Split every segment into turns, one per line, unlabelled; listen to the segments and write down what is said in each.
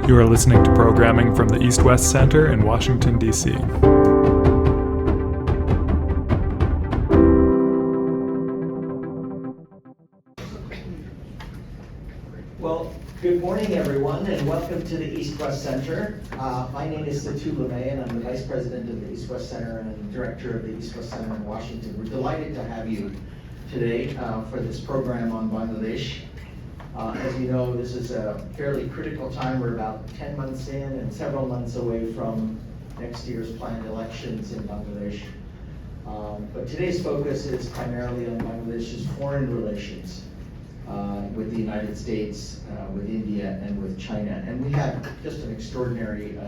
You are listening to programming from the East-West Center in Washington, D.C.
Well, good morning, everyone, and welcome to the East-West Center. My name is Satu Lemay, and I'm the Vice President of the East-West Center and Director of the East-West Center in Washington. We're delighted to have you today for this program on Bangladesh. As you know, this is a fairly critical time. We're about 10 months in and several months away from next year's planned elections in Bangladesh. But today's focus is primarily on Bangladesh's foreign relations with the United States, with India, and with China. And we have just an extraordinary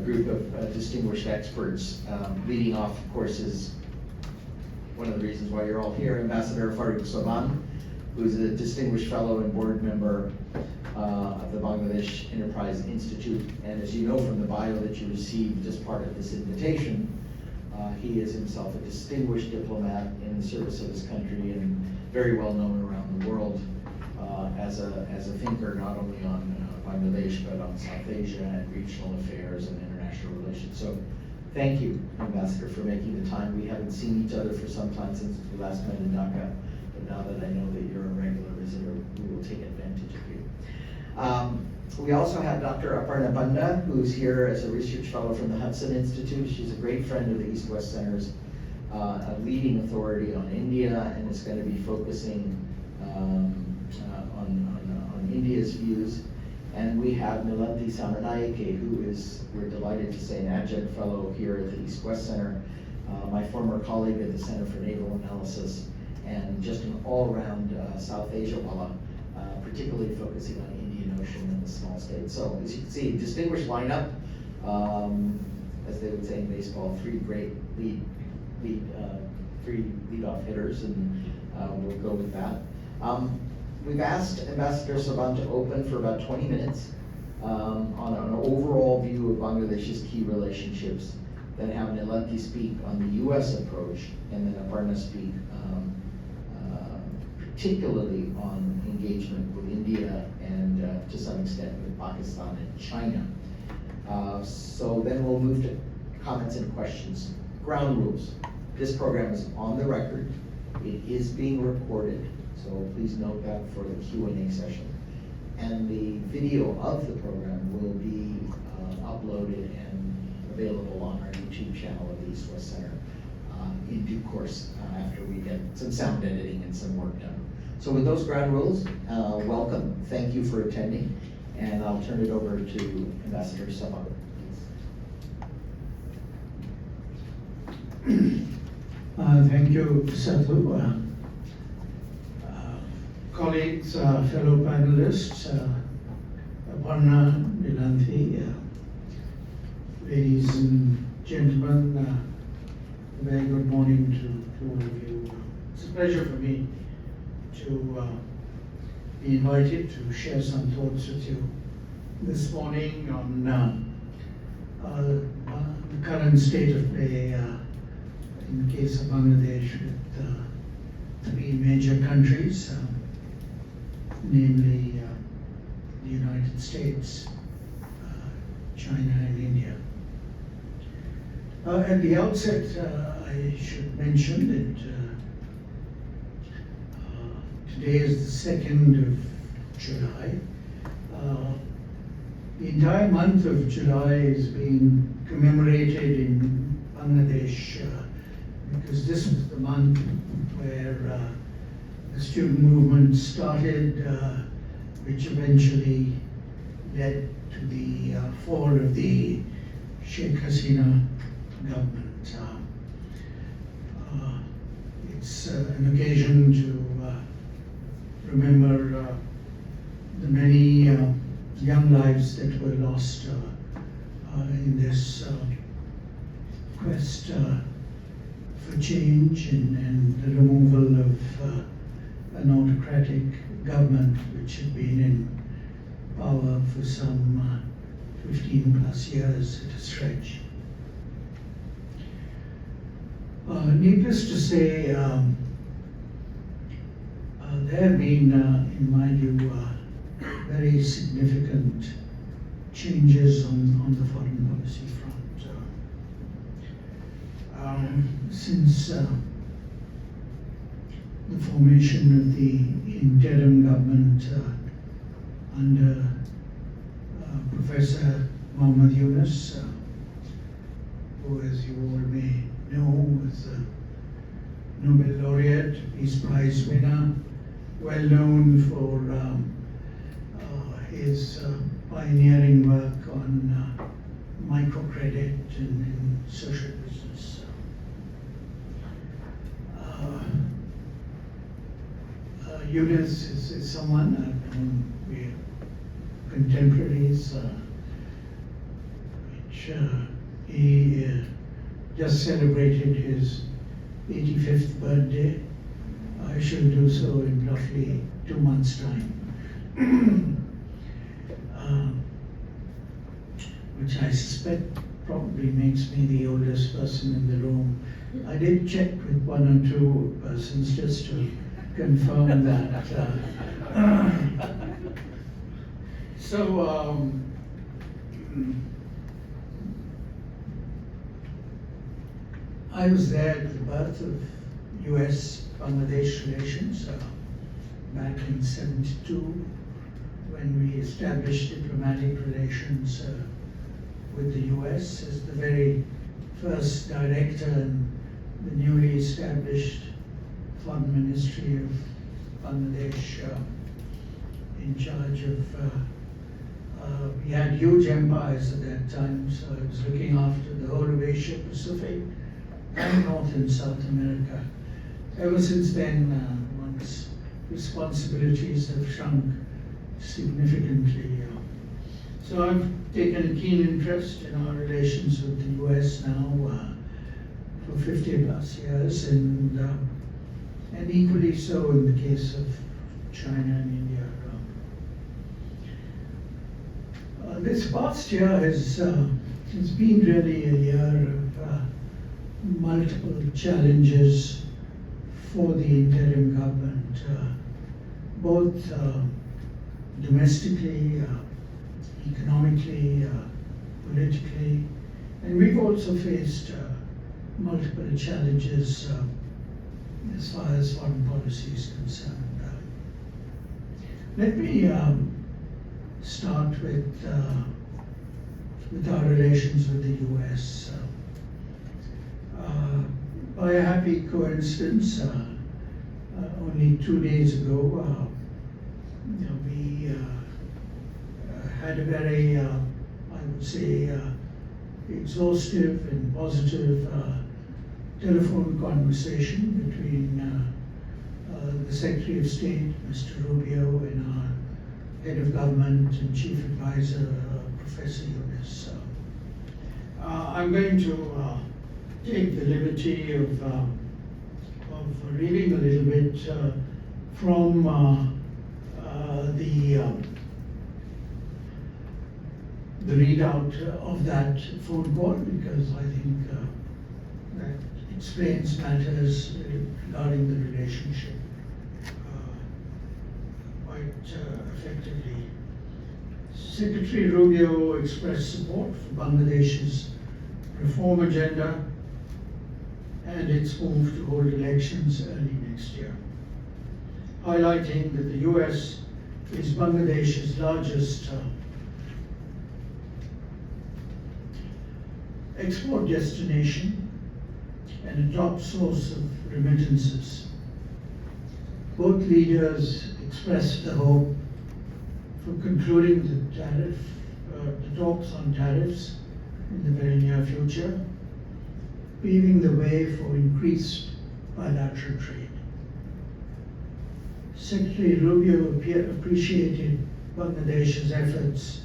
group of distinguished experts. Leading off, of course, is one of the reasons why you're all here, Ambassador Farooq Sobhan, who's a distinguished fellow and board member of the Bangladesh Enterprise Institute. And as you know from the bio that you received as part of this invitation, he is himself a distinguished diplomat in the service of his country and very well known around the world as a thinker, not only on Bangladesh, but on South Asia and regional affairs and international relations. So thank you, Ambassador, for making the time. We haven't seen each other for some time since we last met in Dhaka. Now that I know that you're a regular visitor, we will take advantage of you. We also have Dr. Aparna Pande, who's here as a research fellow from the Hudson Institute. She's a great friend of the East-West Center's, a leading authority on India, and is going to be focusing on India's views. And we have Nilanthi Samarnayake, who is, we're delighted to say, an adjunct fellow here at the East-West Center, my former colleague at the Center for Naval Analysis, and just an all-around South Asia walla, particularly focusing on Indian Ocean and the small states. So as you can see, distinguished lineup, as they would say in baseball, three great lead-off hitters, and we'll go with that. We've asked Ambassador Sobhan to open for about 20 minutes on an overall view of Bangladesh's key relationships, then have Nilanthi speak on the U.S. approach, and then Aparna speak particularly on engagement with India and to some extent with Pakistan and China. So then we'll move to comments and questions. Ground rules. This program is on the record. It is being recorded, so please note that for the Q&A session. And the video of the program will be uploaded and available on our YouTube channel of the East-West Center in due course after we get some sound editing and some work done. So with those ground rules, welcome, thank you for attending, and I'll turn it over to Ambassador Sobhan.
Thank you, Satu. Colleagues, fellow panelists, Aparna, Nilanthi, ladies and gentlemen, a very good morning to all of you. It's a pleasure for me to be invited to share some thoughts with you this morning on the current state of play in the case of Bangladesh with three major countries, namely the United States, China, and India. At the outset, I should mention that today is the 2nd of July. The entire month of July is being commemorated in Bangladesh because this was the month where the student movement started, which eventually led to the fall of the Sheikh Hasina government. It's an occasion to remember the many young lives that were lost in this quest for change and the removal of an autocratic government which had been in power for some 15 plus years at a stretch. Needless to say, there have been, in my view, very significant changes on the foreign policy front. Since the formation of the interim government under Professor Muhammad Yunus, who, as you all may know, was a Nobel laureate, Peace Prize winner, well known for his pioneering work on microcredit and social business. Yunus is someone I've known, we're contemporaries, he just celebrated his 85th birthday. I shall do so in roughly 2 months' time. Which I suspect probably makes me the oldest person in the room. I did check with 1 or 2 persons just to confirm that. I was there at the birth of US-Bangladesh relations back in '72 when we established diplomatic relations with the US as the very first director in the newly established Foreign Ministry of Bangladesh, in charge of, we had huge empires at that time, so I was looking after the whole of Asia Pacific and North and South America. Ever since then, one's responsibilities have shrunk significantly. So I've taken a keen interest in our relations with the US now for 50 plus years, and equally so in the case of China and India. This past year has been really a year of multiple challenges for the interim government, both domestically, economically, politically, and we've also faced multiple challenges as far as foreign policy is concerned. Let me start with our relations with the US. By a happy coincidence, only 2 days ago, we had a very, I would say, exhaustive and positive telephone conversation between the Secretary of State, Mr. Rubio, and our Head of Government and Chief Advisor, Professor Yunus. I'm going to take the liberty of reading a little bit from the readout of that phone call, because I think that explains matters regarding the relationship quite effectively. Secretary Rubio expressed support for Bangladesh's reform agenda and its move to hold elections early next year, highlighting that the US is Bangladesh's largest export destination and a top source of remittances. Both leaders expressed the hope for concluding the talks on tariffs in the very near future, paving the way for increased bilateral trade. Secretary Rubio appreciated Bangladesh's efforts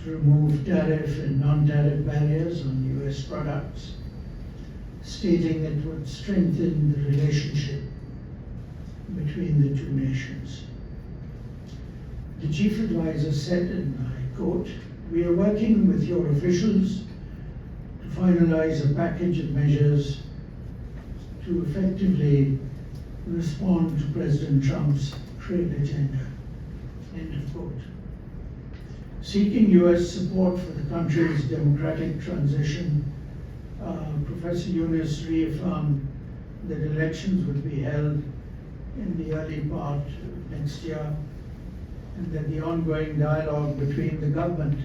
to remove tariff and non-tariff barriers on US products, stating it would strengthen the relationship between the two nations. The chief advisor said, and I quote, "We are working with your officials to finalize a package of measures to effectively respond to President Trump's trade agenda." End of quote. Seeking US support for the country's democratic transition, Professor Yunus reaffirmed that elections would be held in the early part of next year, and that the ongoing dialogue between the government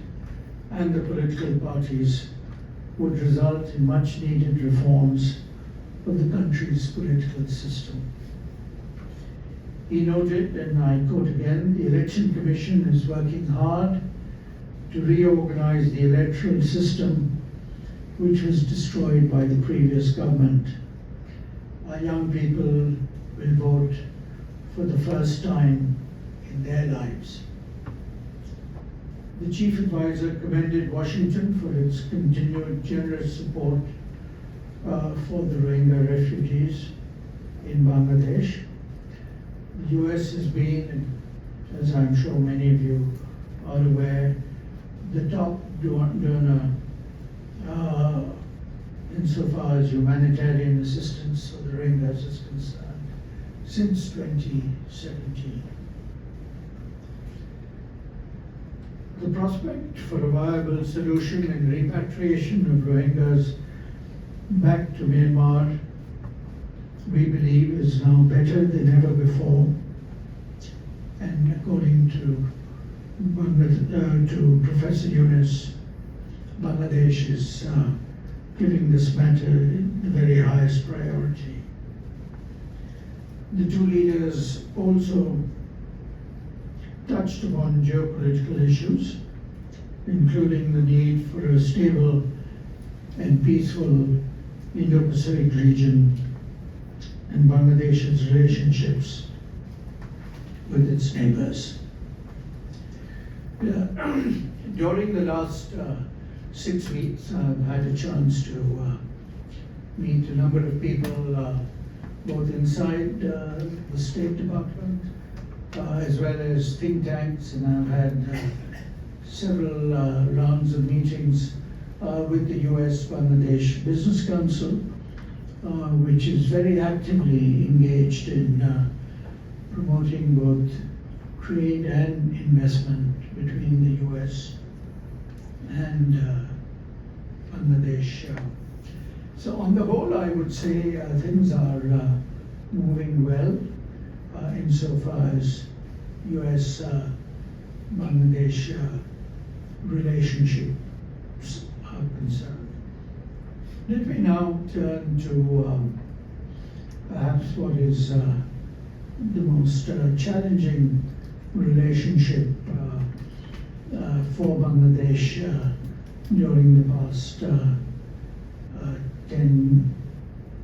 and the political parties would result in much needed reforms of the country's political system. He noted, and I quote again, the Election Commission is working hard to reorganize the electoral system which was destroyed by the previous government. Our young people will vote for the first time in their lives. The chief advisor commended Washington for its continued generous support for the Rohingya refugees in Bangladesh. The US has been, as I'm sure many of you are aware, the top donor insofar as humanitarian assistance for the Rohingyas is concerned since 2017. The prospect for a viable solution and repatriation of Rohingyas back to Myanmar, we believe, is now better than ever before. And according to Professor Yunus, Bangladesh is giving this matter the very highest priority. The two leaders also touched upon geopolitical issues, including the need for a stable and peaceful Indo-Pacific region and Bangladesh's relationships with its neighbors. During the last 6 weeks, I've had a chance to meet a number of people, both inside the State Department as well as think tanks, and I've had several rounds of meetings with the US-Bangladesh Business Council, which is very actively engaged in promoting both trade and investment between the US and Bangladesh. So on the whole, I would say things are moving well insofar as US-Bangladesh relationships are concerned. Let me now turn to perhaps what is the most challenging relationship for Bangladesh during the past 10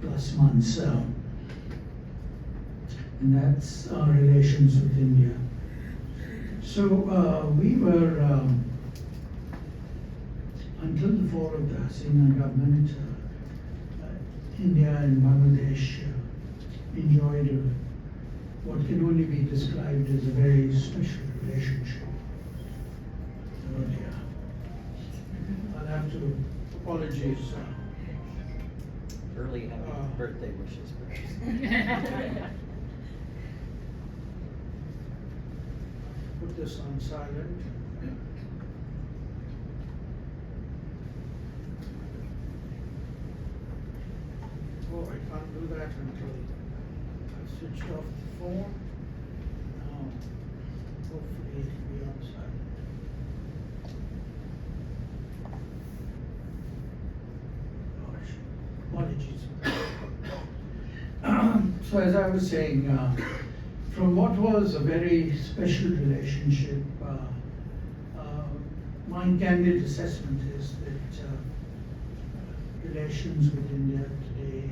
plus months, and that's our relations with India. So we were, until the fall of the Hasina government, India and Bangladesh enjoyed what can only be described as a very special relationship. Earlier, I'll have to apologize.
Early happy birthday wishes, perhaps.
Put this on silent. Oh, I can't do that until I switched off the phone. Now, hopefully it'll be on silent. Gosh, apologies. So as I was saying, from what was a very special relationship, my candid assessment is that relations with India today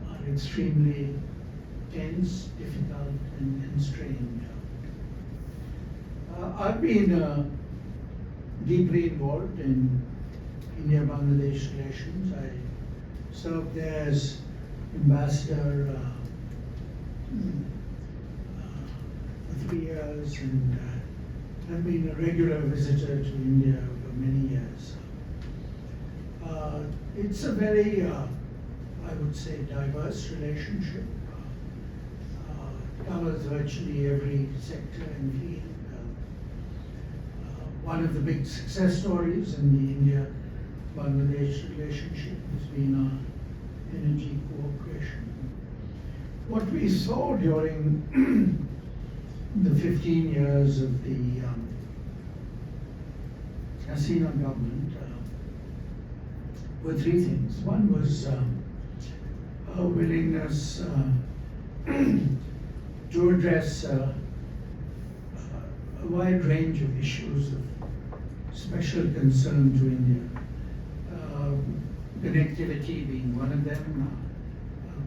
are extremely tense, difficult, and strained. I've been deeply involved in India-Bangladesh relations. I served there as ambassador for 3 years, and I've been a regular visitor to India for many years. It's a very, I would say, diverse relationship. Covers virtually every sector and field. one of the big success stories in the India-Bangladesh relationship has been our energy cooperation. What we saw during the 15 years of the Hasina government were three things. One was a willingness to address a wide range of issues of special concern to India. Connectivity being one of them,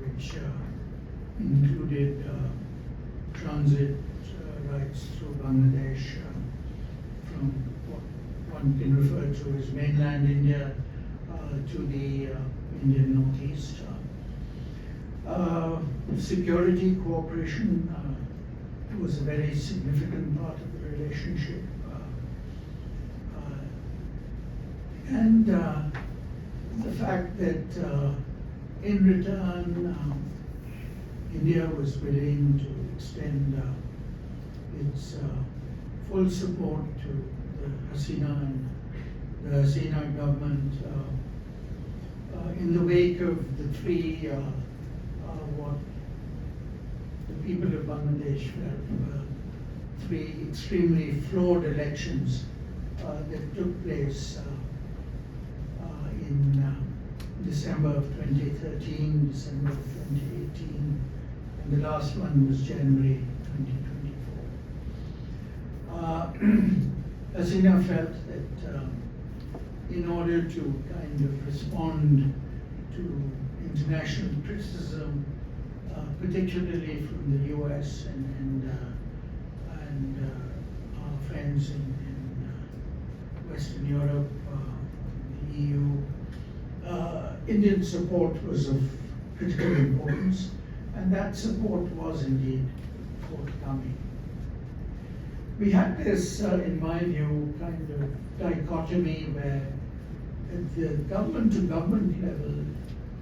which included transit rights through Bangladesh from what one can refer to as mainland India to the Indian Northeast. Security cooperation was a very significant part of the relationship. And the fact that in return, India was willing to extend its full support to the Hasina government in the wake of the three what the people of Bangladesh felt were three extremely flawed elections that took place in December of 2013, December of 2018, and the last one was January 2024. Hasina felt that in order to kind of respond to international criticism, particularly from the US and our friends in Western Europe, the EU, Indian support was of critical importance, and that support was indeed forthcoming. We had this, in my view, kind of dichotomy where at the government-to-government level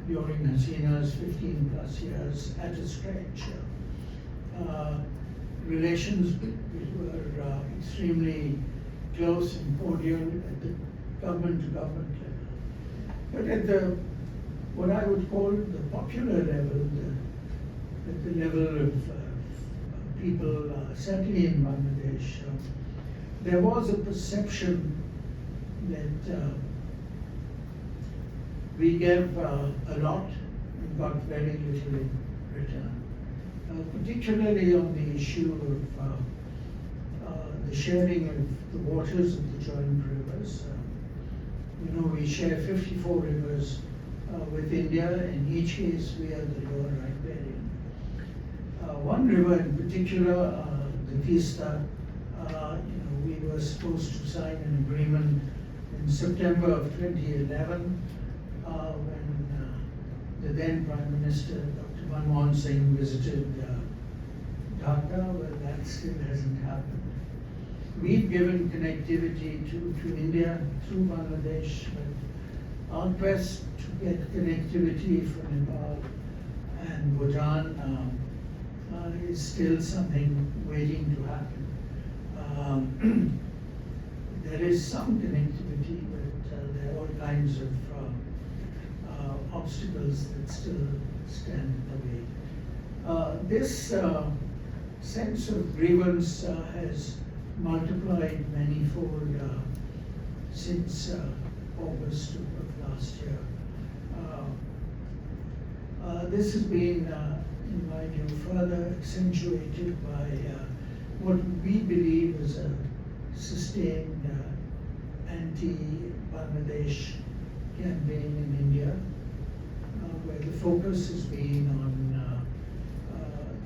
during Hasina's 15 plus years at a stretch, relations were extremely close and cordial at the government-to-government level. But at the, what I would call the popular level, at the level of people, certainly in Bangladesh, there was a perception that we gave a lot and got very little in return, particularly on the issue of the sharing of the waters of the joint rivers. We share 54 rivers with India. In each case, we are the lower riparian. One river in particular, the Tista, we were supposed to sign an agreement in September of 2011 when the then Prime Minister, Dr. Manmohan Singh, visited Dhaka. Well, that still hasn't happened. We've given connectivity to India through Bangladesh, but our quest to get connectivity from Nepal and Bhutan is still something waiting to happen. There is some connectivity, but there are all kinds of obstacles that still stand in the way. This sense of grievance has multiplied manifold since August of last year. This has been, in my view, further accentuated by what we believe is a sustained anti-Bangladesh campaign in India, where the focus has been on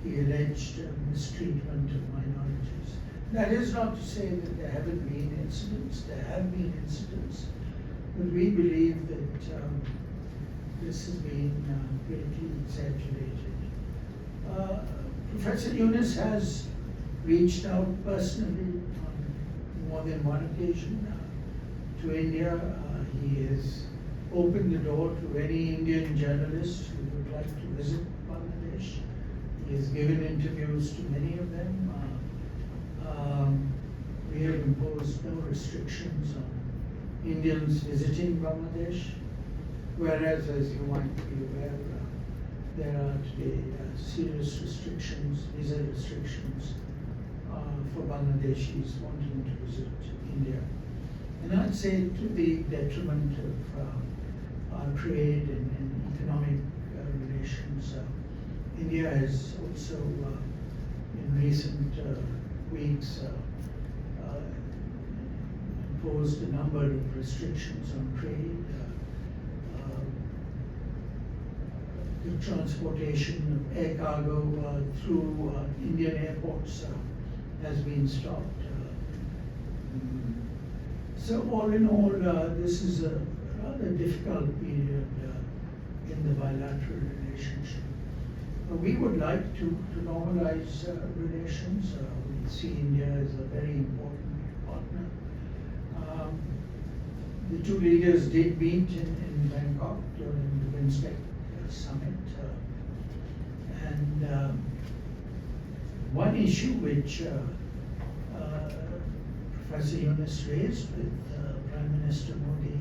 the alleged mistreatment of minorities. That is not to say that there haven't been incidents. There have been incidents, but we believe that this has been greatly exaggerated. Professor Yunus has reached out personally on more than one occasion to India. He has opened the door to any Indian journalist who would like to visit Bangladesh. He has given interviews to many of them. we have imposed no restrictions on Indians visiting Bangladesh, whereas, as you might be aware, there are today serious restrictions, visa restrictions for Bangladeshis wanting to visit India. And I'd say to the detriment of our trade and economic relations. India has also, in recent weeks, imposed a number of restrictions on trade. The transportation of air cargo through Indian airports has been stopped. So all in all, this is a rather difficult period in the bilateral relationship. We would like to normalize relations. We see India as a very important partner. The two leaders did meet in Bangkok during the BIMSTEC summit. And one issue which Professor Yunus raised with Prime Minister Modi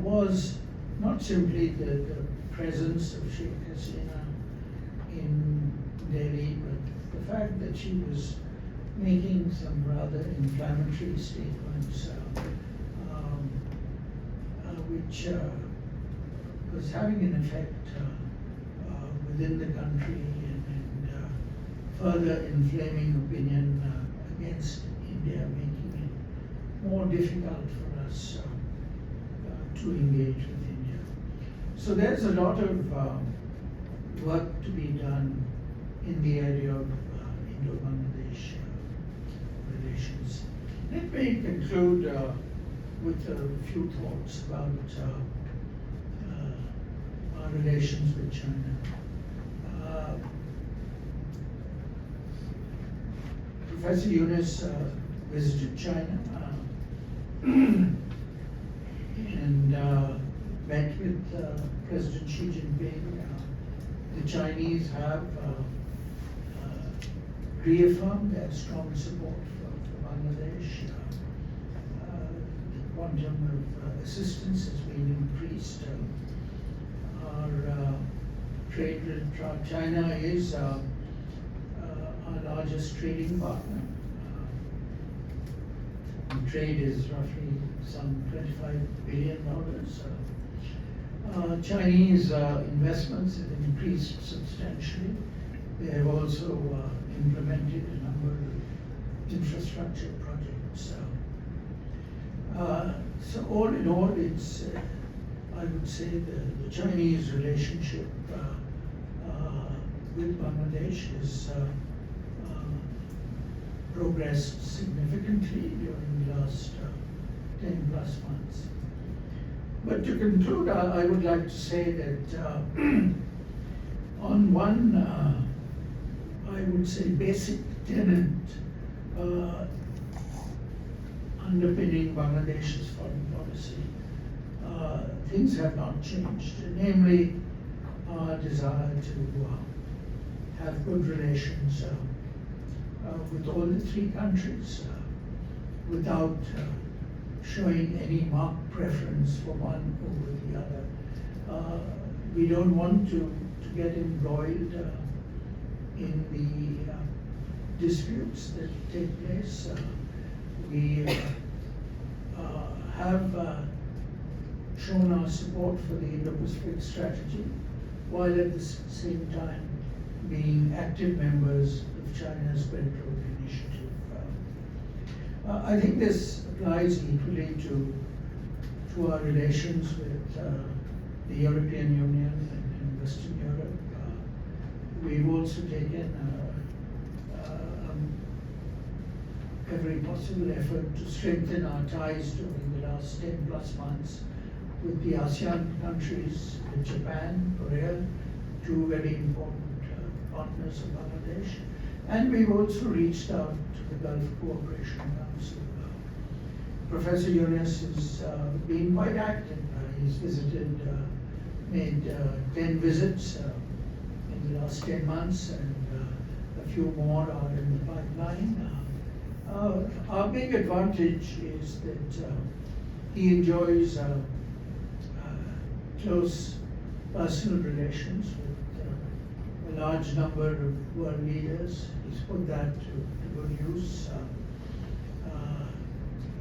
was not simply the presence of Sheikh Hasina in Delhi, but the fact that she was making some rather inflammatory statements which was having an effect within the country and further inflaming opinion against India, making it more difficult for us to engage with India. So there's a lot of work to be done in the area of Indo-Bangladesh relations. Let me conclude with a few thoughts about our relations with China. Professor Yunus visited China and met with President Xi Jinping. The Chinese have reaffirmed their strong support for Bangladesh. The quantum of assistance has been increased. Our trade with China is our largest trading partner. Trade is roughly some $25 billion. Chinese investments have increased substantially. They have also implemented a number of infrastructure projects. So all in all, it's, I would say, the Chinese relationship with Bangladesh has progressed significantly during the last 10 plus months. But to conclude, I would like to say that on one, I would say, basic tenet underpinning Bangladesh's foreign policy, things have not changed, namely our desire to have good relations with all the three countries without showing any marked preference for one over the other. We don't want to get embroiled in the disputes that take place. We have shown our support for the Indo-Pacific strategy, while at the same time being active members of China's Belt Road Initiative. I think this applies equally to our relations with the European Union and Western Europe. We've also taken every possible effort to strengthen our ties during the last 10 plus months with the ASEAN countries, with Japan, Korea, two very important partners of Bangladesh. And we've also reached out to the Gulf Cooperation Council. Professor Yunus has been quite active. He's visited, made 10 visits in the last 10 months, and a few more are in the pipeline. Our big advantage is that he enjoys close personal relations with a large number of world leaders. He's put that to good use.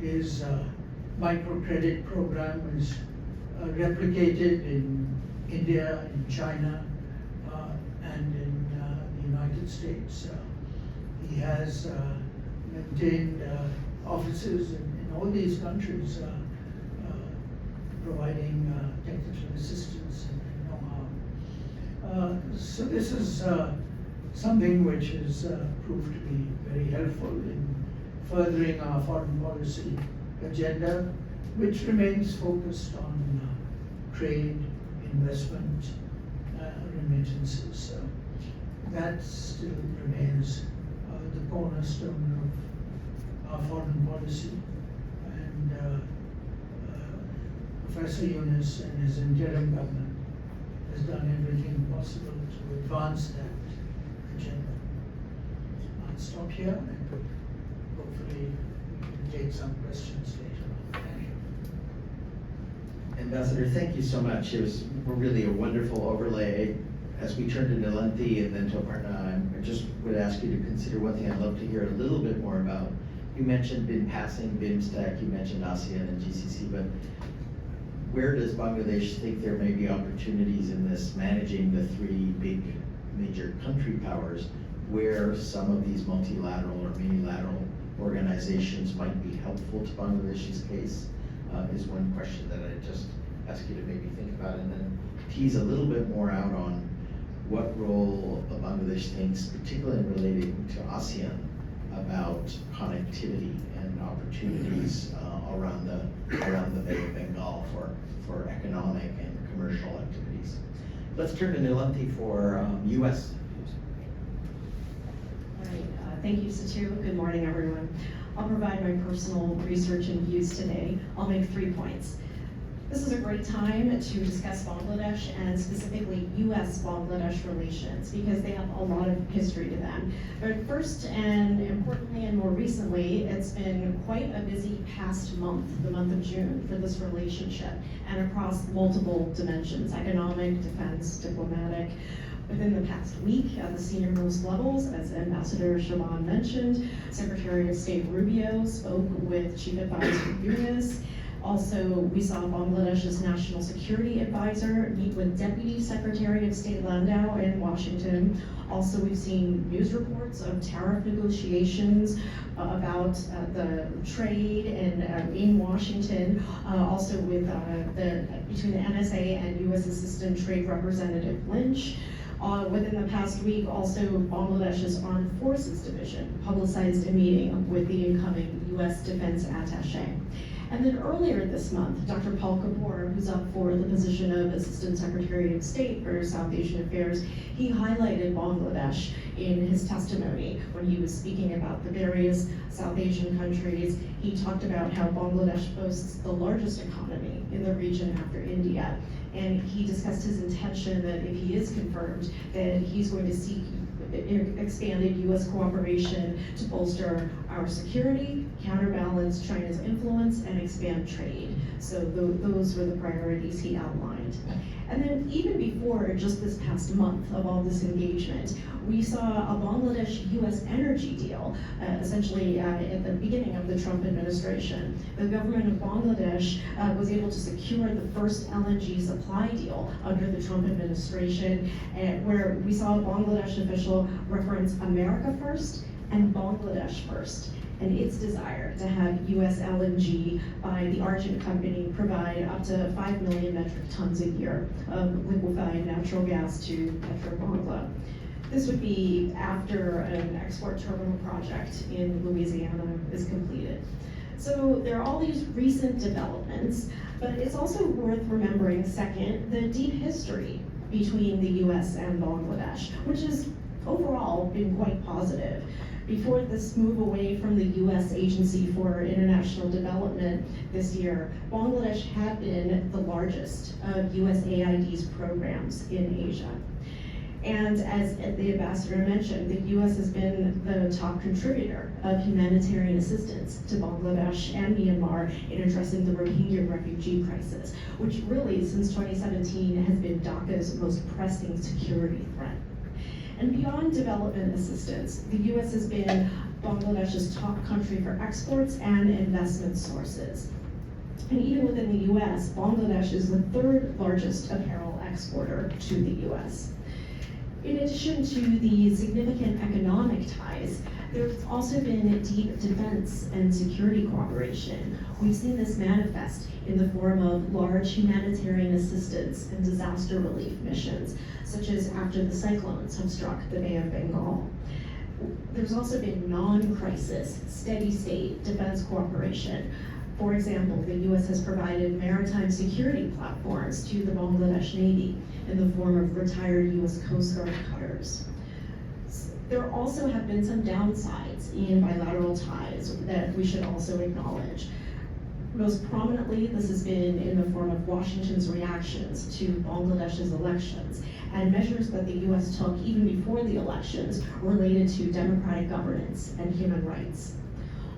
His microcredit program is replicated in India, in China, and in the United States. He has maintained offices in all these countries, providing technical assistance and know-how. So this is something which has proved to be very helpful in furthering our foreign policy agenda, which remains focused on trade, investment, remittances. So that still remains the cornerstone of our foreign policy. And Professor Yunus and his interim government has done everything possible to advance that agenda. I'll stop here and hopefully we can take some questions later on. Thank you.
Ambassador, thank you so much. It was really a wonderful overlay. As we turn to Nilanthi and then to Aparna, I just would ask you to consider one thing I'd love to hear a little bit more about. You mentioned in passing BIMSTEC, you mentioned ASEAN and GCC, but where does Bangladesh think there may be opportunities in this, managing the three big major country powers, where some of these multilateral or unilateral organizations might be helpful to Bangladesh's case, is one question that I just ask you to maybe think about, and then tease a little bit more out on what role Bangladesh thinks, particularly relating to ASEAN, about connectivity and opportunities around the Bay of Bengal for economic and commercial activities. Let's turn to Nilanthi for U.S. views.
All right, thank you, Satu. Good morning, everyone. I'll provide my personal research and views today. I'll make 3 points. This is a great time to discuss Bangladesh and specifically U.S.-Bangladesh relations because they have a lot of history to them. But first and importantly and more recently, it's been quite a busy past month, the month of June, for this relationship and across multiple dimensions: economic, defense, diplomatic. Within the past week, at the senior-most levels, as Ambassador Sobhan mentioned, Secretary of State Rubio spoke with Chief Advisor Yunus. Also, we saw Bangladesh's National Security Advisor meet with Deputy Secretary of State Landau in Washington. Also, we've seen news reports of tariff negotiations about the trade and in Washington. Also, with between the NSA and U.S. Assistant Trade Representative Lynch. Within the past week, also Bangladesh's Armed Forces Division publicized a meeting with the incoming U.S. Defense Attaché. And then earlier this month, Dr. Paul Kapoor, who's up for the position of Assistant Secretary of State for South Asian Affairs, he highlighted Bangladesh in his testimony when he was speaking about the various South Asian countries. He talked about how Bangladesh boasts the largest economy in the region after India. And he discussed his intention that if he is confirmed, that he's going to seek expanded U.S. cooperation to bolster our security, counterbalance China's influence, and expand trade. So those were the priorities he outlined. And then even before just this past month of all this engagement, we saw a Bangladesh-U.S. energy deal, essentially at the beginning of the Trump administration. The government of Bangladesh was able to secure the first LNG supply deal under the Trump administration, where we saw a Bangladesh official reference America first and Bangladesh first, and its desire to have U.S. LNG by the Argent company provide up to 5 million metric tons a year of liquefied natural gas to Petrobangla. This would be after an export terminal project in Louisiana is completed. So there are all these recent developments, but it's also worth remembering, second, the deep history between the U.S. and Bangladesh, which has overall been quite positive. Before this move away from the U.S. Agency for International Development this year, Bangladesh had been the largest of USAID's programs in Asia. And as the ambassador mentioned, the U.S. has been the top contributor of humanitarian assistance to Bangladesh and Myanmar in addressing the Rohingya refugee crisis, which really, since 2017, has been Dhaka's most pressing security threat. And beyond development assistance, the U.S. has been Bangladesh's top country for exports and investment sources. And even within the U.S., Bangladesh is the third largest apparel exporter to the U.S. In addition to the significant economic ties, there's also been deep defense and security cooperation. We've seen this manifest in the form of large humanitarian assistance and disaster relief missions, such as after the cyclones have struck the Bay of Bengal. There's also been non-crisis, steady-state defense cooperation. For example, the U.S. has provided maritime security platforms to the Bangladesh Navy in the form of retired U.S. Coast Guard cutters. There also have been some downsides in bilateral ties that we should also acknowledge. Most prominently, this has been in the form of Washington's reactions to Bangladesh's elections and measures that the U.S. took even before the elections related to democratic governance and human rights.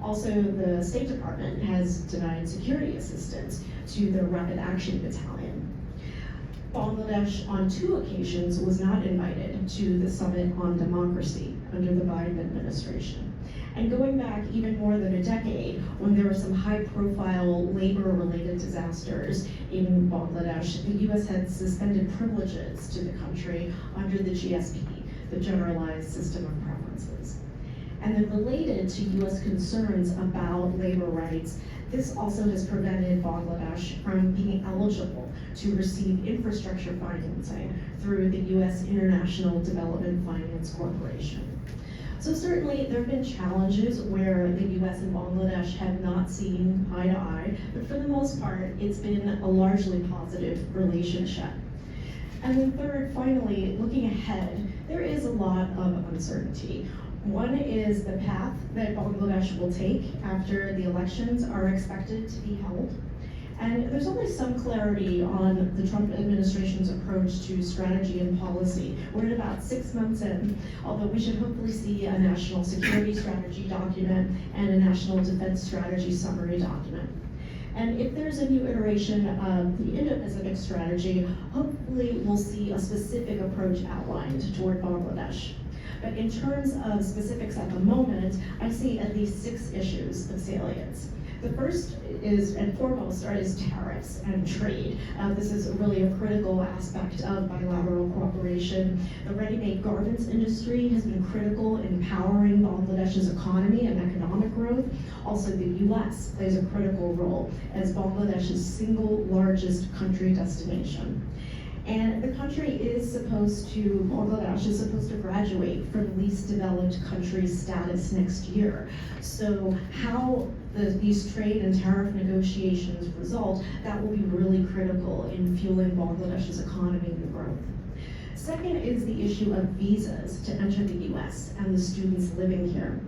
Also, the State Department has denied security assistance to the Rapid Action Battalion. Bangladesh, on 2 occasions, was not invited to the Summit on Democracy under the Biden administration. And going back even more than a decade, when there were some high-profile labor-related disasters in Bangladesh, the U.S. had suspended privileges to the country under the GSP, the Generalized System of Preferences. And then related to U.S. concerns about labor rights, this also has prevented Bangladesh from being eligible to receive infrastructure financing through the U.S. International Development Finance Corporation. So certainly there have been challenges where the U.S. and Bangladesh have not seen eye to eye, but for the most part, it's been a largely positive relationship. And then third, finally, looking ahead, there is a lot of uncertainty. One is the path that Bangladesh will take after the elections are expected to be held. And there's only some clarity on the Trump administration's approach to strategy and policy. We're at about 6 months in, although we should hopefully see a national security strategy document and a national defense strategy summary document. And if there's a new iteration of the Indo-Pacific strategy, hopefully we'll see a specific approach outlined toward Bangladesh. But in terms of specifics at the moment, I see at least 6 issues of salience. The first is, and foremost, is tariffs and trade. This is really a critical aspect of bilateral cooperation. The ready-made garments industry has been critical in powering Bangladesh's economy and economic growth. Also, the U.S. plays a critical role as Bangladesh's single largest country destination. And the country is supposed to, Bangladesh is supposed to graduate from least developed country status next year. So how these trade and tariff negotiations result, that will be really critical in fueling Bangladesh's economy and growth. Second is the issue of visas to enter the U.S. and the students living here.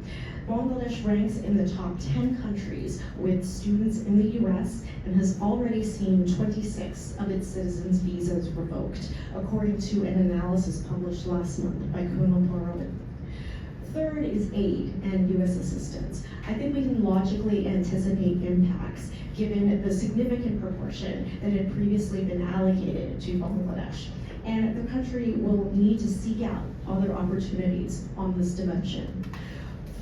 Bangladesh ranks in the top 10 countries with students in the U.S. and has already seen 26 of its citizens' visas revoked, according to an analysis published last month by Kunal Parliament. Third is aid and U.S. assistance. I think we can logically anticipate impacts given the significant proportion that had previously been allocated to Bangladesh. And the country will need to seek out other opportunities on this dimension.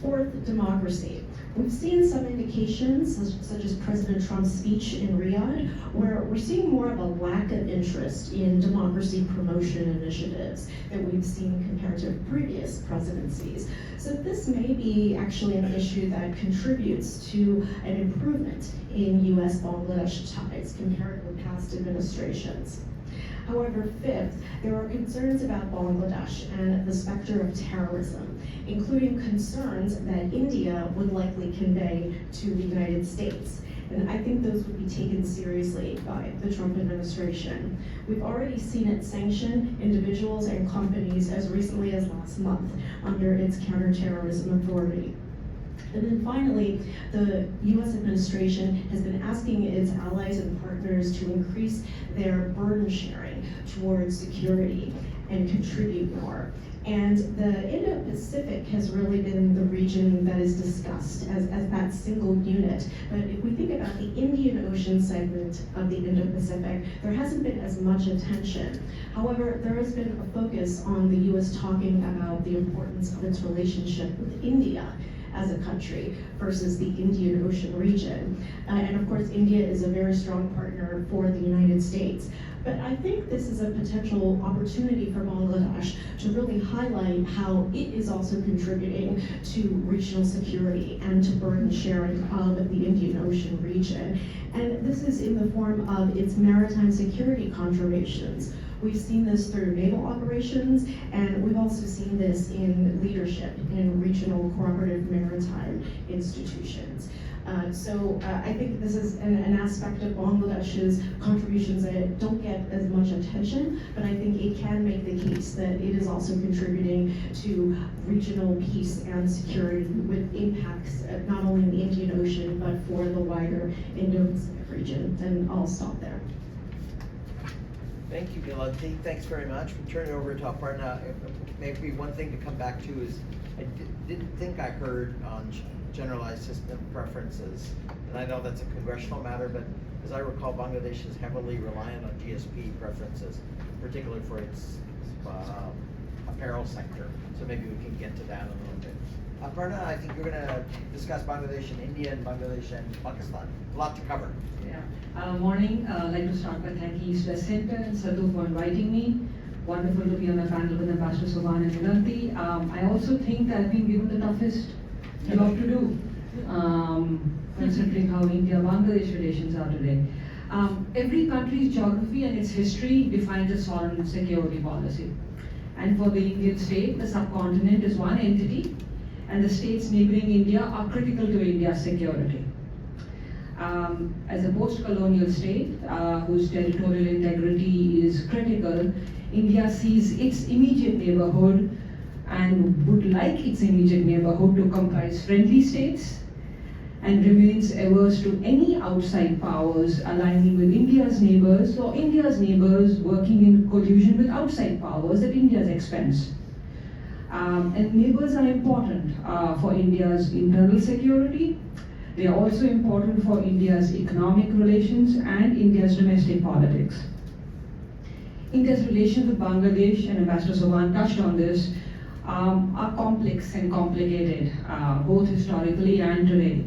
Fourth, democracy. We've seen some indications, such as President Trump's speech in Riyadh, where we're seeing more of a lack of interest in democracy promotion initiatives that we've seen compared to previous presidencies. So this may be actually an issue that contributes to an improvement in U.S.-Bangladesh ties compared with past administrations. However, fifth, there are concerns about Bangladesh and the specter of terrorism, including concerns that India would likely convey to the United States. And I think those would be taken seriously by the Trump administration. We've already seen it sanction individuals and companies as recently as last month under its counterterrorism authority. And then finally, the U.S. administration has been asking its allies and partners to increase their burden sharing towards security. and contribute more. And the Indo-Pacific has really been the region that is discussed as that single unit. But if we think about the Indian Ocean segment of the Indo-Pacific, there hasn't been as much attention. However, there has been a focus on the US talking about the importance of its relationship with India as a country versus the Indian Ocean region. And of course, India is a very strong partner for the United States. But I think this is a potential opportunity for Bangladesh to really highlight how it is also contributing to regional security and to burden sharing of the Indian Ocean region. And this is in the form of its maritime security contributions. We've seen this through naval operations, and we've also seen this in leadership in regional cooperative maritime institutions. So I think this is an aspect of Bangladesh's contributions that don't get as much attention, but I think it can make the case that it is also contributing to regional peace and security with impacts not only in the Indian Ocean, but for the wider Indo-Pacific region. And I'll stop there.
Thank you, Milanti. Thanks very much. We turn it over to Aparna. Maybe one thing to come back to is I didn't think I heard on generalized system preferences. And I know that's a congressional matter, but as I recall, Bangladesh is heavily reliant on GSP preferences, particularly for its apparel sector. So maybe we can get to that a little bit. Aparna, I think you're going to discuss Bangladesh and India and Bangladesh and Pakistan. A lot to cover.
Yeah. Morning. I'd like to start by thanking East West Center and Sadhu for inviting me. Wonderful to be on the panel with Ambassador Sobhan and Milanti. I also think that I've been given the toughest job to do, considering how India-Bangladesh relations are today. Every country's geography and its history defines its foreign security policy. And for the Indian state, the subcontinent is one entity, and the states neighboring India are critical to India's security. As a post-colonial state whose territorial integrity is critical, India sees its immediate neighborhood and would like its immediate neighborhood to comprise friendly states and remains averse to any outside powers aligning with India's neighbors or India's neighbors working in collusion with outside powers at India's expense. And neighbors are important for India's internal security. They are also important for India's economic relations and India's domestic politics. India's relations with Bangladesh, and Ambassador Sobhan touched on this, are complex and complicated, both historically and today.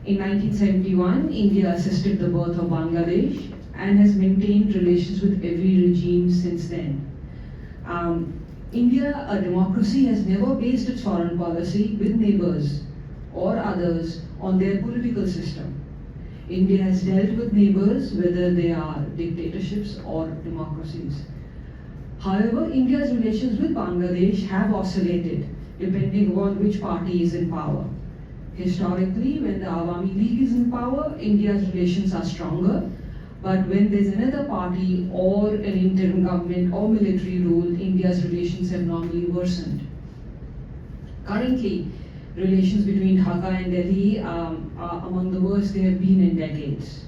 In 1971, India assisted the birth of Bangladesh and has maintained relations with every regime since then. India, a democracy, has never based its foreign policy with neighbors or others on their political system. India has dealt with neighbors whether they are dictatorships or democracies. However, India's relations with Bangladesh have oscillated depending upon which party is in power. Historically, when the Awami League is in power, India's relations are stronger, but when there's another party or an interim government or military rule, India's relations have normally worsened. Currently, relations between Dhaka and Delhi are among the worst they have been in decades.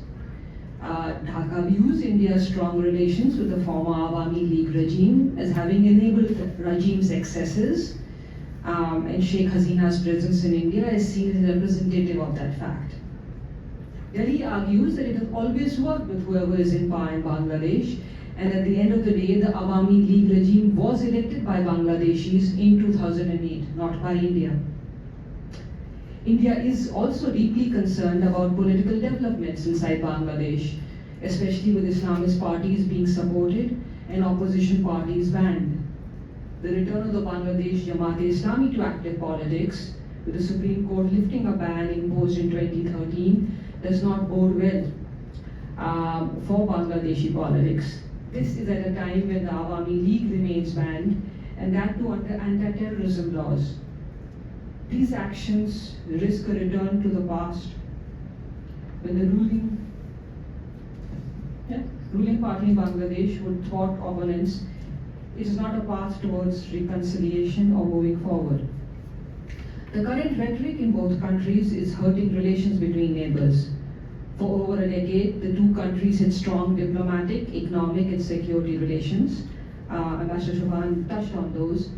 Dhaka views India's strong relations with the former Awami League regime as having enabled the regime's excesses, and Sheikh Hasina's presence in India is seen as representative of that fact. Delhi argues that it has always worked with whoever is in power in Bangladesh, and at the end of the day, the Awami League regime was elected by Bangladeshis in 2008, not by India. India is also deeply concerned about political developments inside Bangladesh, especially with Islamist parties being supported and opposition parties banned. The return of the Bangladesh Jamaat-e-Islami to active politics, with the Supreme Court lifting a ban imposed in 2013, does not bode well for Bangladeshi politics. This is at a time when the Awami League remains banned, and that too under anti-terrorism laws. These actions risk a return to the past when the ruling party in Bangladesh would thwart opponents. It is not a path towards reconciliation or moving forward. The current rhetoric in both countries is hurting relations between neighbors. For over a decade, the two countries had strong diplomatic, economic, and security relations. Ambassador Sobhan touched on those.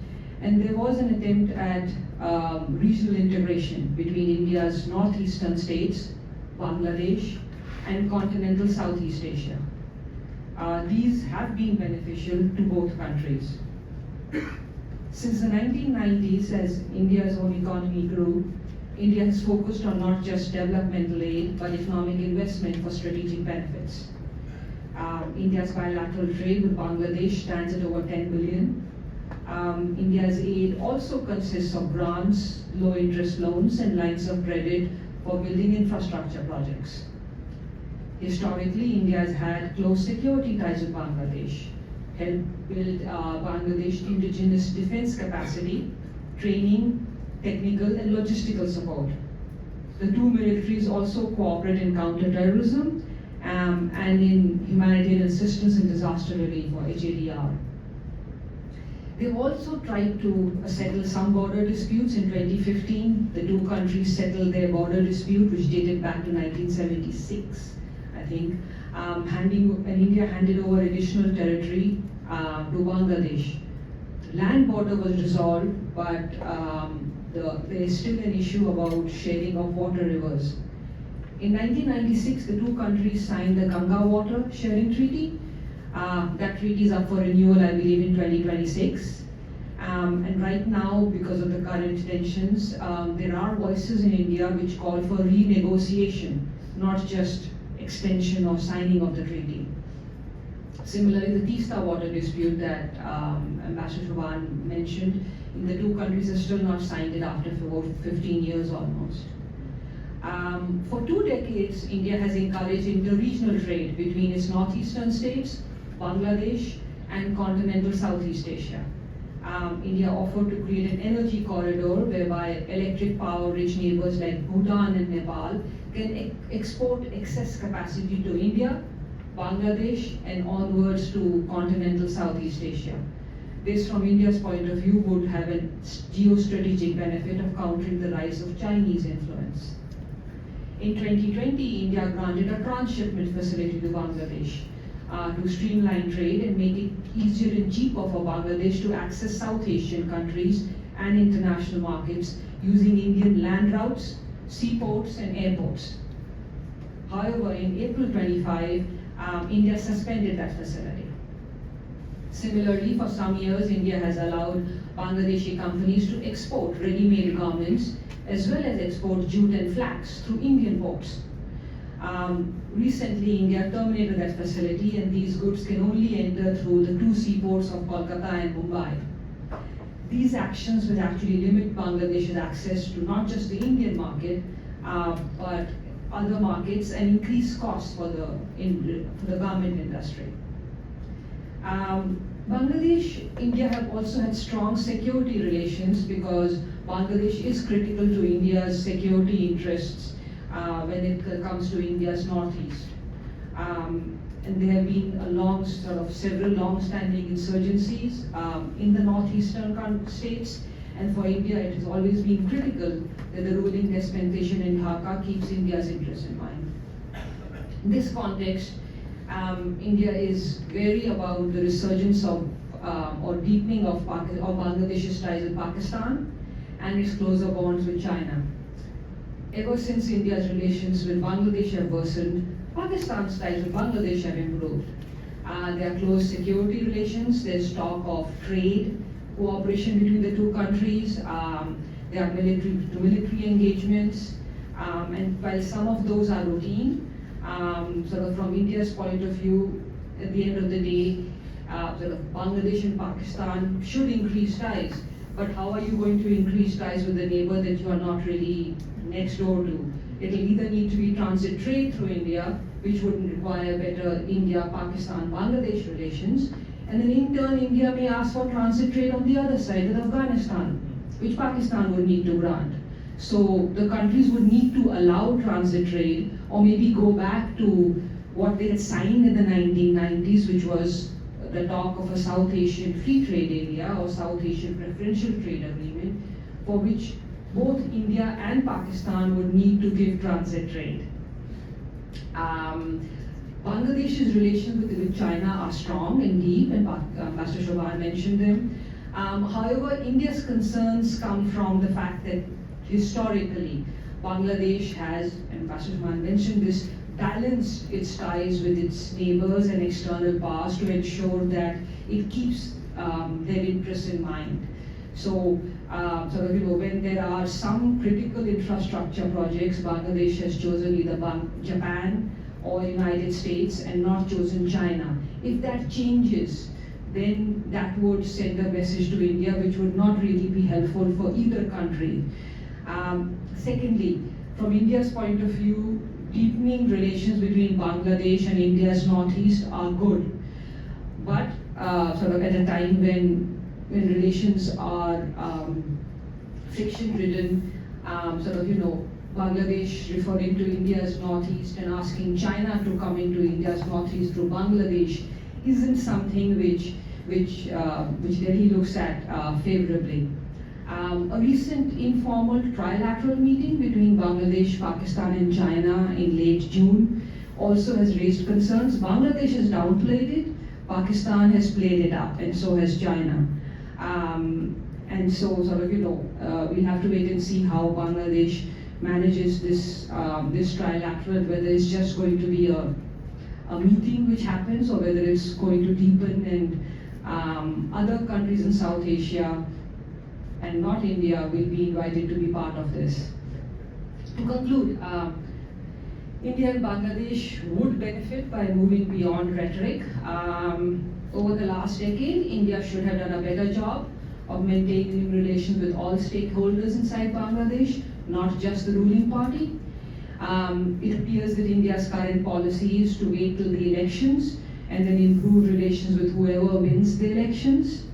And there was an attempt at regional integration between India's northeastern states, Bangladesh, and continental Southeast Asia. These have been beneficial to both countries. Since the 1990s, as India's own economy grew, India has focused on not just developmental aid, but economic investment for strategic benefits. India's bilateral trade with Bangladesh stands at over 10 billion. India's aid also consists of grants, low-interest loans, and lines of credit for building infrastructure projects. Historically, India has had close security ties with Bangladesh, helped build Bangladesh indigenous defense capacity, training, technical and logistical support. The two militaries also cooperate in counter-terrorism and in humanitarian assistance and disaster relief, or HADR. They've also tried to settle some border disputes. In 2015, the two countries settled their border dispute, which dated back to 1976, I think, and India handed over additional territory to Bangladesh. The land border was resolved, but there is still an issue about sharing of water rivers. In 1996, the two countries signed the Ganga Water Sharing Treaty. That treaty is up for renewal, I believe, in 2026. And right now, because of the current tensions, there are voices in India which call for renegotiation, not just extension or signing of the treaty. Similarly, the Teesta water dispute that Ambassador Sobhan mentioned, the two countries have still not signed it after 15 years almost. For 2 decades, India has encouraged inter-regional trade between its northeastern states, Bangladesh, and continental Southeast Asia. India offered to create an energy corridor whereby electric power-rich neighbors like Bhutan and Nepal can export excess capacity to India, Bangladesh, and onwards to continental Southeast Asia. This, from India's point of view, would have a geostrategic benefit of countering the rise of Chinese influence. In 2020, India granted a transshipment facility to Bangladesh to streamline trade and make it easier and cheaper for Bangladesh to access South Asian countries and international markets using Indian land routes, seaports, and airports. However, in April 25, India suspended that facility. Similarly, for some years, India has allowed Bangladeshi companies to export ready-made garments as well as export jute and flax through Indian ports. Recently, India terminated that facility, and these goods can only enter through the two seaports of Kolkata and Mumbai. These actions will actually limit Bangladesh's access to not just the Indian market, but other markets, and increase costs for the garment industry. Bangladesh, India have also had strong security relations because Bangladesh is critical to India's security interests when it comes to India's northeast. And there have been several long-standing insurgencies in the northeastern states, and for India it has always been critical that the ruling dispensation in Dhaka keeps India's interests in mind. In this context, India is wary about the resurgence of or deepening of Bangladesh's ties with Pakistan and its closer bonds with China. Ever since India's relations with Bangladesh have worsened, Pakistan's ties with Bangladesh have improved. There are close security relations, there's talk of trade, cooperation between the two countries, there are military engagements, and while some of those are routine, from India's point of view, at the end of the day, Bangladesh and Pakistan should increase ties. But how are you going to increase ties with a neighbor that you are not really next door to? It will either need to be transit trade through India, which would require better India-Pakistan-Bangladesh relations, and then in turn India may ask for transit trade on the other side with Afghanistan, which Pakistan would need to grant. So the countries would need to allow transit trade, or maybe go back to what they had signed in the 1990s, which was the talk of a South Asian free trade area or South Asian preferential trade agreement, for which both India and Pakistan would need to give transit trade. Bangladesh's relations with China are strong and deep, and Master Sobhan mentioned them. However, India's concerns come from the fact that historically, Bangladesh has, and Master Sobhan mentioned this, balanced its ties with its neighbors and external powers to ensure that it keeps their interests in mind. So, when there are some critical infrastructure projects, Bangladesh has chosen either Japan or United States and not chosen China. If that changes, then that would send a message to India which would not really be helpful for either country. Secondly, from India's point of view, deepening relations between Bangladesh and India's northeast are good, but at a time when relations are friction-ridden, Bangladesh referring to India's northeast and asking China to come into India's northeast through Bangladesh isn't something which Delhi looks at favorably. A recent informal trilateral meeting between Bangladesh, Pakistan and China in late June also has raised concerns. Bangladesh has downplayed it, Pakistan has played it up, and so has China. And so we'll have to wait and see how Bangladesh manages this trilateral, whether it's just going to be a meeting which happens or whether it's going to deepen, and other countries in South Asia and not India will be invited to be part of this. To conclude, India and Bangladesh would benefit by moving beyond rhetoric. Over the last decade, India should have done a better job of maintaining relations with all stakeholders inside Bangladesh, not just the ruling party. It appears that India's current policy is to wait till the elections and then improve relations with whoever wins the elections.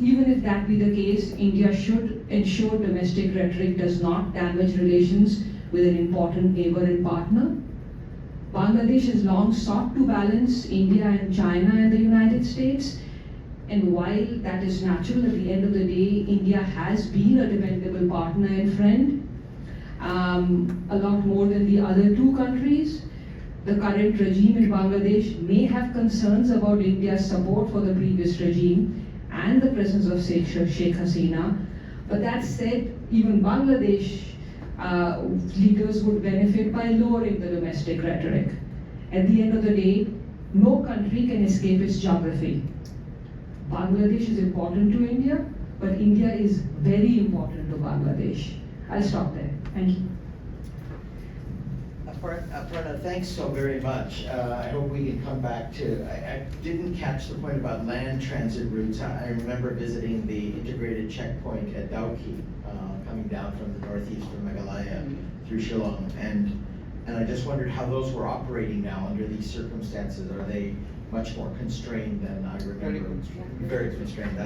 Even if that be the case, India should ensure domestic rhetoric does not damage relations with an important neighbor and partner. Bangladesh has long sought to balance India and China and the United States. And while that is natural, at the end of the day, India has been a dependable partner and friend, a lot more than the other two countries. The current regime in Bangladesh may have concerns about India's support for the previous regime and the presence of Sheikh Hasina. But that said, even Bangladesh leaders would benefit by lowering the domestic rhetoric. At the end of the day, no country can escape its geography. Bangladesh is important to India, but India is very important to Bangladesh. I'll stop there. Thank you.
Aparna, thanks so very much. I hope we can come back to, I didn't catch the point about land transit routes. I remember visiting the integrated checkpoint at Dauki, coming down from the northeast from Meghalaya through Shillong. And I just wondered how those were operating now under these circumstances. Are they much more constrained than I remember? Very constrained.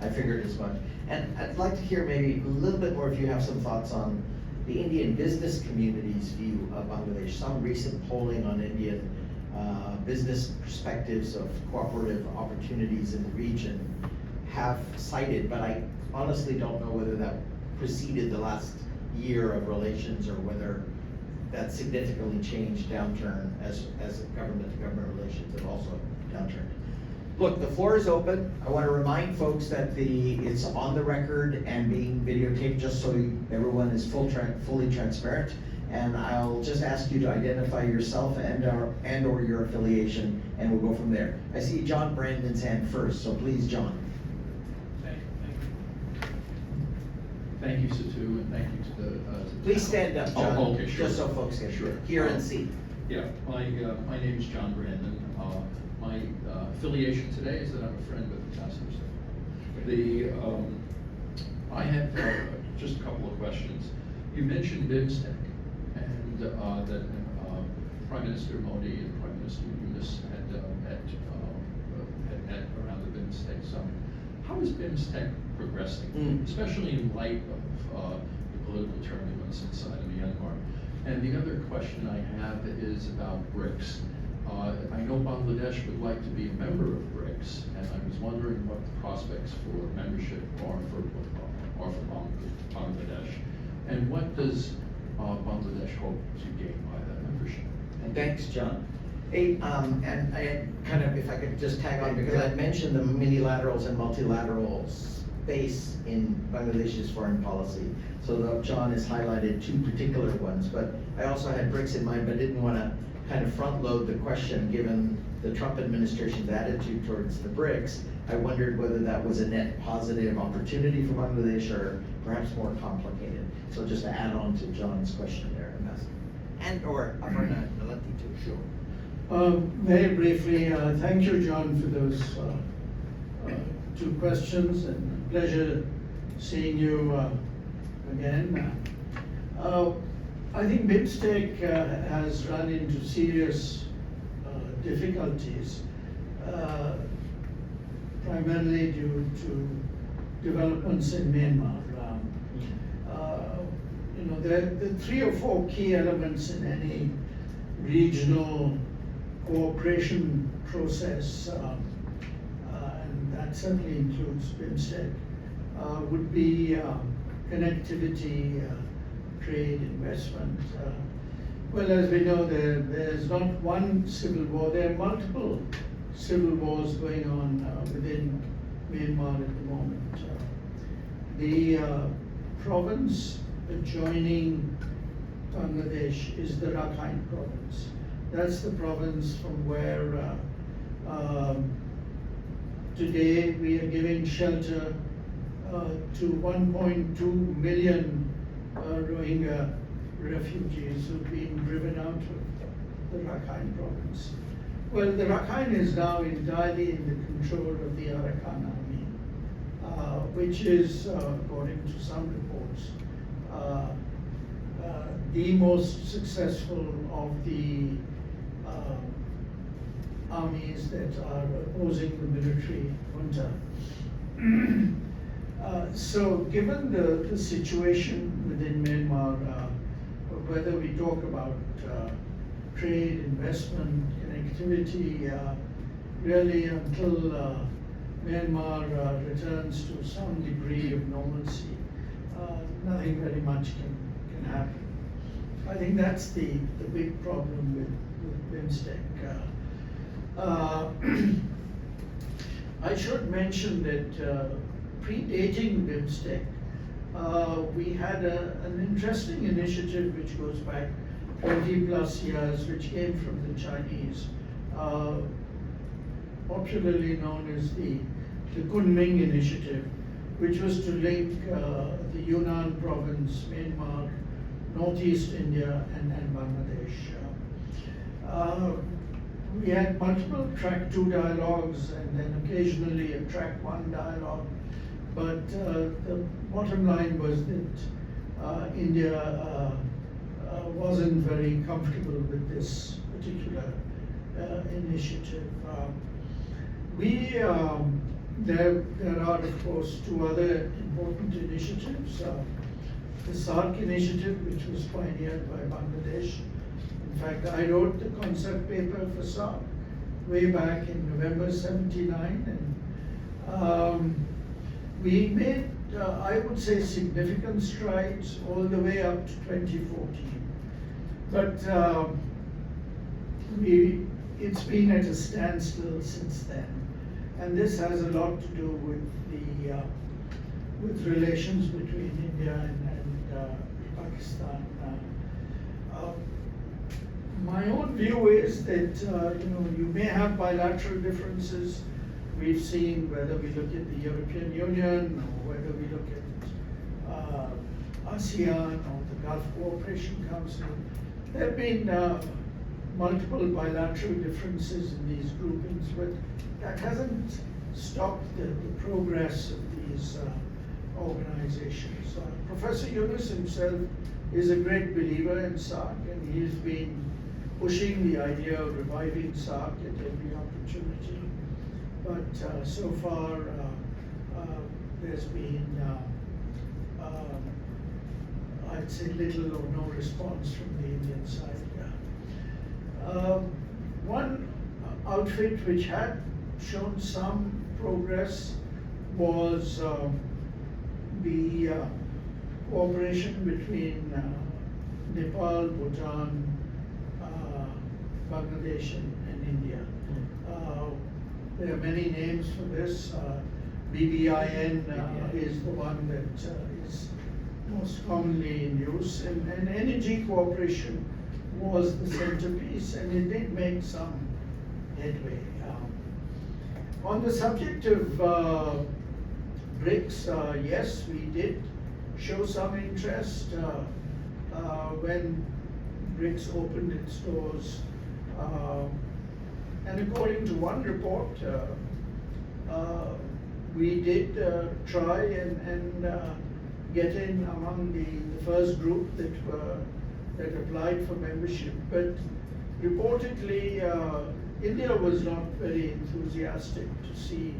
I figured as much. And I'd like to hear maybe a little bit more if you have some thoughts on the Indian business community's view of Bangladesh. Some recent polling on Indian business perspectives of cooperative opportunities in the region have cited, but I honestly don't know whether that preceded the last year of relations or whether that significantly changed downturn as government-to-government relations have also downturned. Look, the floor is open. I want to remind folks that it's on the record and being videotaped just so everyone is fully transparent. And I'll just ask you to identify yourself and or your affiliation, and we'll go from there. I see John Brandon's hand first, so please, John.
Thank you, Satu, and thank you to the
Please stand up, John,
okay, sure.
just so folks can
Sure.
hear and see.
Yeah, my name is John Brandon. My affiliation today is that I'm a friend of the task force. I have just a couple of questions. You mentioned BIMSTEC, and that Prime Minister Modi and Prime Minister Yunus had met around the BIMSTEC summit. How is BIMSTEC progressing, especially in light of the political turbulence inside of Myanmar? And the other question I have is about BRICS. I know Bangladesh would like to be a member of BRICS, and I was wondering what the prospects for membership are for Bangladesh, and what does Bangladesh hope to gain by that membership?
And thanks, John.
Hey, and I kind of, if I could just tag on, because I mentioned the minilaterals and multilateral space in Bangladesh's foreign policy. So John has highlighted two particular ones, but I also had BRICS in mind, but didn't want to kind of front load the question given the Trump administration's attitude towards the BRICS. I wondered whether that was a net positive opportunity for Bangladesh or perhaps more complicated. So just to add on to John's question there, Ambassador. And or Aparna Pande too. Sure.
Very briefly, thank you, John, for those two questions, and pleasure seeing you again. I think BIMSTEC has run into serious difficulties, primarily due to developments in Myanmar. There are 3 or 4 key elements in any regional cooperation process, and that certainly includes BIMSTEC, would be connectivity, trade, investment. Well, as we know, there's not one civil war, there are multiple civil wars going on within Myanmar at the moment. The province adjoining Bangladesh is the Rakhine province. That's the province from where today we are giving shelter to 1.2 million Rohingya refugees who've been driven out of the Rakhine province. Well, the Rakhine is now entirely in the control of the Arakan army, which is, according to some reports, the most successful of the armies that are opposing the military junta. So given the situation within Myanmar, whether we talk about trade, investment, connectivity, really until Myanmar returns to some degree of normalcy, nothing very much can happen. I think that's the big problem with BIMSTEC. I should mention that predating BIMSTEC, we had an interesting initiative which goes back 20 plus years, which came from the Chinese, popularly known as the Kunming initiative, which was to link the Yunnan province, Myanmar, Northeast India, and Bangladesh. We had multiple track 2 dialogues and then occasionally a track 1 dialogue, but the bottom line was that India wasn't very comfortable with this particular initiative. There are, of course, 2 other important initiatives. The SARC initiative, which was pioneered by Bangladesh. In fact, I wrote the concept paper for SARC way back in November '79, and we made, I would say, significant strides all the way up to 2014. But it's been at a standstill since then, and this has a lot to do with relations between India and Pakistan. My own view is that you may have bilateral differences. We've seen whether we look at the European Union or whether we look at ASEAN or the Gulf Cooperation Council. There have been multiple bilateral differences in these groupings, but that hasn't stopped the progress of these organizations. Professor Yunus himself is a great believer in SARC, and he's been pushing the idea of reviving SARC at every opportunity. But so far, there's been, I'd say, little or no response from the Indian side. One outfit which had shown some progress was the cooperation between Nepal, Bhutan, Bangladesh, and India. There are many names for this. BBIN is the one that is most commonly in use, and energy cooperation was the centerpiece, and it did make some headway. On the subject of BRICS, yes, we did show some interest when BRICS opened its doors. And according to one report, we did try and get in among the first group that applied for membership. But reportedly, India was not very enthusiastic to see,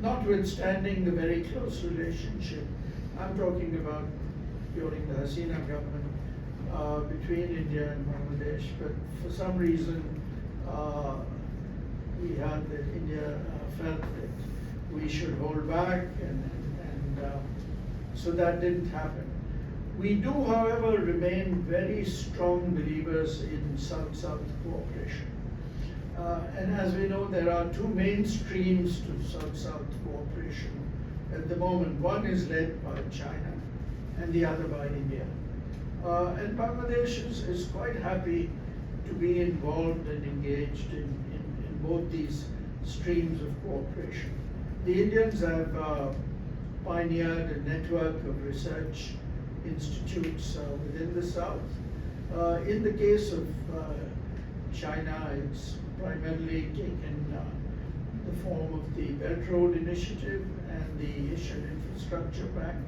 notwithstanding the very close relationship I'm talking about during the Hasina government between India and Bangladesh. But for some reason, we had that India felt that we should hold back, and so that didn't happen. We do, however, remain very strong believers in South-South cooperation. And as we know, there are two main streams to South-South cooperation at the moment. One is led by China and the other by India. And Bangladesh is quite happy to be involved and engaged in both these streams of cooperation. The Indians have pioneered a network of research institutes within the South. In the case of China, it's primarily taken the form of the Belt Road Initiative and the Asian Infrastructure Bank.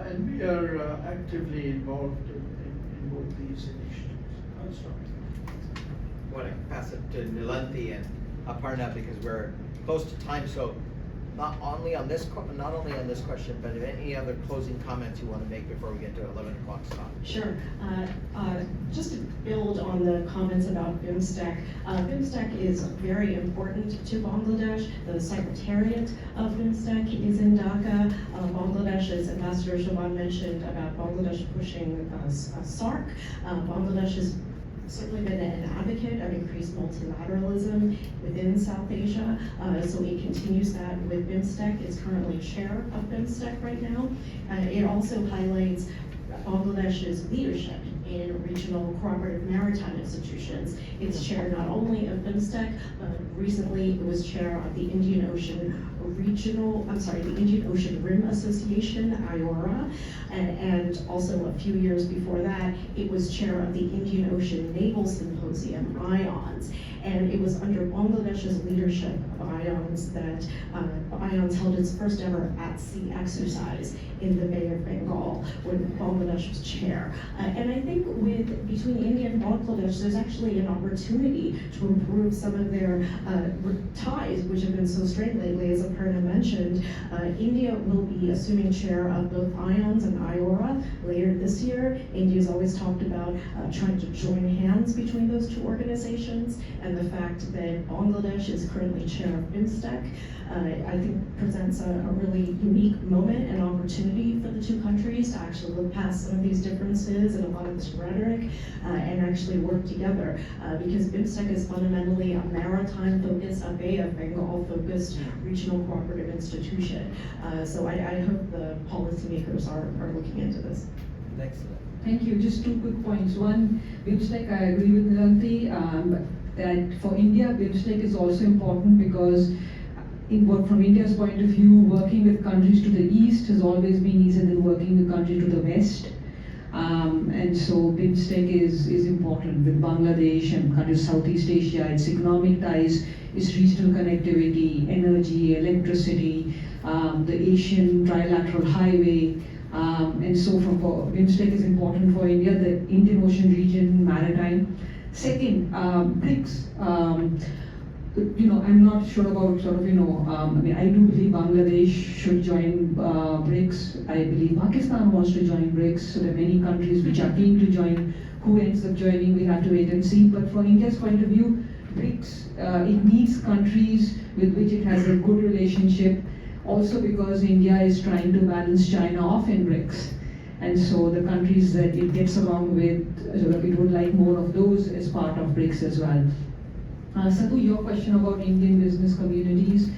And we are actively involved in both these initiatives. I'll stop.
I want to pass it to Nilanthi and Aparna because we're close to time. So not only on this question, but any other closing comments you want to make before we get to 11 o'clock stop?
Sure. Just to build on the comments about BIMSTEC, BIMSTEC is very important to Bangladesh. The secretariat of BIMSTEC is in Dhaka. Bangladesh, as Ambassador Sobhan mentioned about Bangladesh pushing SARC. Bangladesh has certainly been an advocate of increased multilateralism within South Asia, so it continues that with BIMSTEC. It's currently chair of BIMSTEC right now. It also highlights Bangladesh's leadership in regional cooperative maritime institutions. It's chair not only of BIMSTEC, but recently it was chair of the Indian Ocean Rim Association, IORA, and also a few years before that, it was chair of the Indian Ocean Naval Symposium, IONS. And it was under Bangladesh's leadership of IONS that IONS held its first ever at-sea exercise in the Bay of Bengal when Bangladesh was chair. And I think between India and Bangladesh, there's actually an opportunity to improve some of their ties, which have been so strained lately. As Aparna mentioned, India will be assuming chair of both IONS and IORA later this year. India's always talked about trying to join hands between those two organizations, and the fact that Bangladesh is currently chair of BIMSTEC, I think presents a really unique moment and opportunity for the two countries to actually look past some of these differences and a lot of this rhetoric and actually work together, because BIMSTEC is fundamentally a maritime focused, a Bay of Bengal focused regional cooperative institution. So I hope the policymakers are looking into this.
Thanks.
Thank you. Just two quick points. One, BIMSTEC, I agree with Nilanthi that for India, BIMSTEC is also important because from India's point of view, working with countries to the east has always been easier than working with countries to the west. And so BIMSTEC is important with Bangladesh and countries of Southeast Asia. Its economic ties, its regional connectivity, energy, electricity, the Asian trilateral highway. And so BIMSTEC is important for India, the Indian Ocean region, maritime. Second, BRICS. I'm not sure about I do believe Bangladesh should join BRICS. I believe Pakistan wants to join BRICS, so there are many countries which are keen to join. Who ends up joining, we have to wait and see. But from India's point of view, BRICS, it needs countries with which it has a good relationship, also because India is trying to balance China off in BRICS. And so the countries that it gets along with, it would like more of those as part of BRICS as well. Sathu, your question about Indian business communities,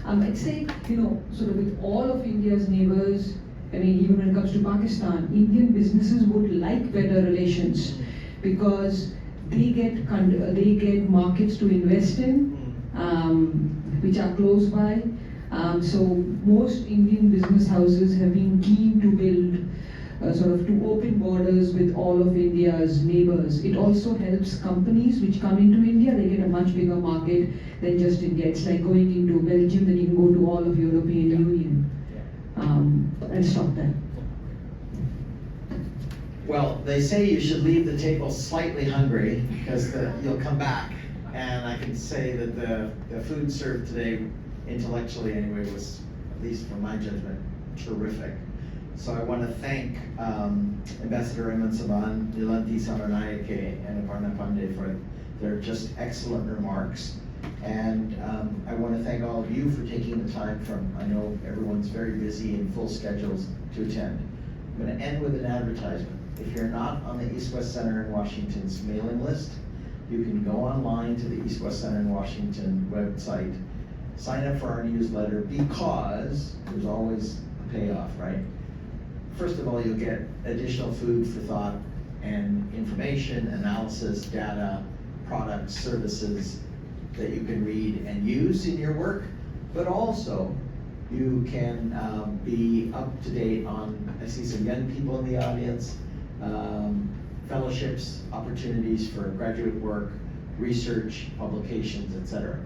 I'd say, sort of with all of India's neighbors, I mean, even when it comes to Pakistan, Indian businesses would like better relations because they get markets to invest in, which are close by. So most Indian business houses have been keen to build to open borders with all of India's neighbors. It also helps companies which come into India, they get a much bigger market than just India. It's like going into Belgium, then you can go to all of European Union. And stop there.
Well, they say you should leave the table slightly hungry because you'll come back. And I can say that the food served today, intellectually anyway, was, at least from my judgment, terrific. So I want to thank Ambassador Sobhan, Nilanti Samarnayake, and Aparna Pande for their just excellent remarks. And I want to thank all of you for taking the time from, I know everyone's very busy and full schedules, to attend. I'm going to end with an advertisement. If you're not on the East-West Center in Washington's mailing list, you can go online to the East-West Center in Washington website, sign up for our newsletter, because there's always a payoff, right? First of all, you'll get additional food for thought and information, analysis, data, products, services that you can read and use in your work, but also you can be up to date on, I see some young people in the audience, fellowships, opportunities for graduate work, research, publications, etc.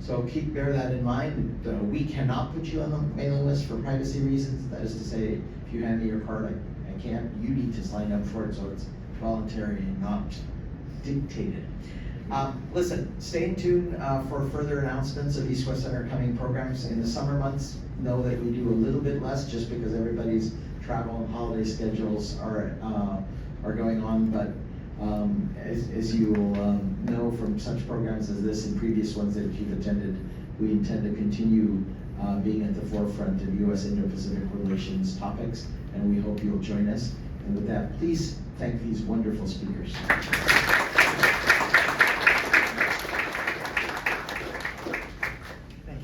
So bear that in mind. We cannot put you on the mailing list for privacy reasons. That is to say, if you hand me your card, I can't. You need to sign up for it, so it's voluntary and not dictated. Listen, stay in tune for further announcements of East-West Center coming programs. In the summer months, know that we do a little bit less just because everybody's travel and holiday schedules are going on, but as you will know from such programs as this and previous ones that you've attended, we intend to continue being at the forefront of U.S. Indo-Pacific relations topics, and we hope you'll join us. And with that, please thank these wonderful speakers.